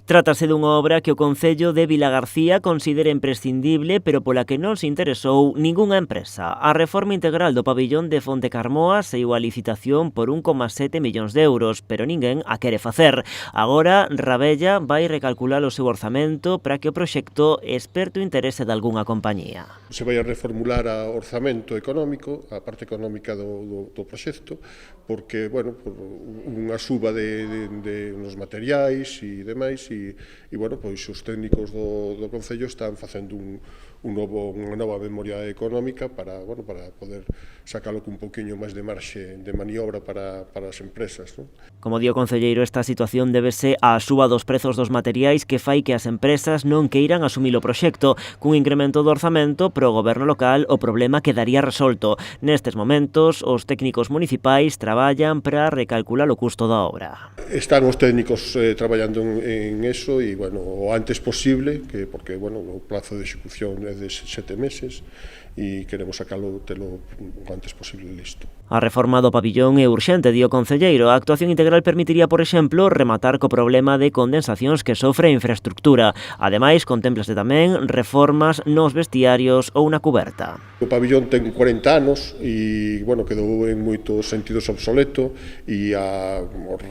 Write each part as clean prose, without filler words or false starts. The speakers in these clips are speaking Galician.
Trátase dunha obra que o Concello de Vilagarcía considera imprescindible, pero pola que non se interesou ningunha empresa. A reforma integral do pabillón de Fontecarmoa saiu a licitación por 1,7 millóns de euros, pero ninguén a quere facer. Agora, Rabella vai recalcular o seu orzamento para que o proxecto esperte o interese de algunha compañía. Se vai a reformular o orzamento económico, a parte económica do proxecto, porque, bueno, por unha suba nos materiais e demais, e bueno, pois os técnicos do Concello están facendo unha nova memoria económica para, bueno, para poder sacalo cun poquinho máis de marxe de maniobra para as empresas, non? Como di o concelleiro, esta situación débese á suba dos prezos dos materiais que fai que as empresas non queiran asumir o proxecto. Cun incremento do orzamento para o goberno local, o problema quedaría resolto. Nestes momentos, os técnicos municipais traballan para recalcular o custo da obra. Están os técnicos traballando en eso e, bueno, o antes posible, porque, bueno, o plazo de execución é de 7 meses e queremos telo o antes posible listo. A reforma do pabillón é urxente, di o concelleiro. A actuación integral permitiría, por exemplo, rematar co problema de condensacións que sofre a infraestructura. Ademais, contémplase tamén reformas nos vestiarios ou na cuberta. O pabillón ten 40 anos e, bueno, quedou en moitos sentidos obsoleto, e a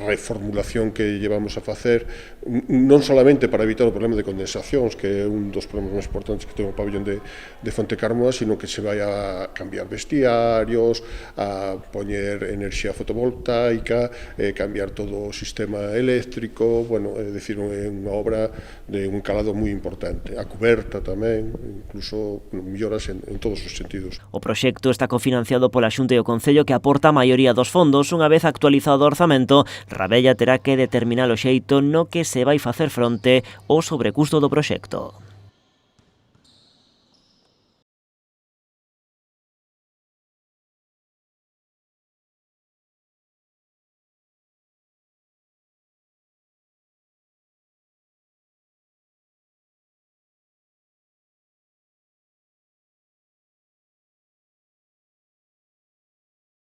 reformulación que llevamos a facer non solamente para evitar o problema de condensacións, que é un dos problemas máis importantes que ten o pabillón de Fontecarmoa, sino que se vai a cambiar vestiarios, a poñer enerxía fotovoltaica, cambiar todo o sistema eléctrico, bueno, é dicir, é unha obra de un calado moi importante. A cuberta tamén, incluso melloras en todos os sentidos. O proxecto está cofinanciado pola Xunta e o Concello, que aporta a maioría dos fondos. Unha vez actualizado o orzamento, Rabella terá que determinar o xeito no que se vai facer fronte ao sobrecusto do proxecto.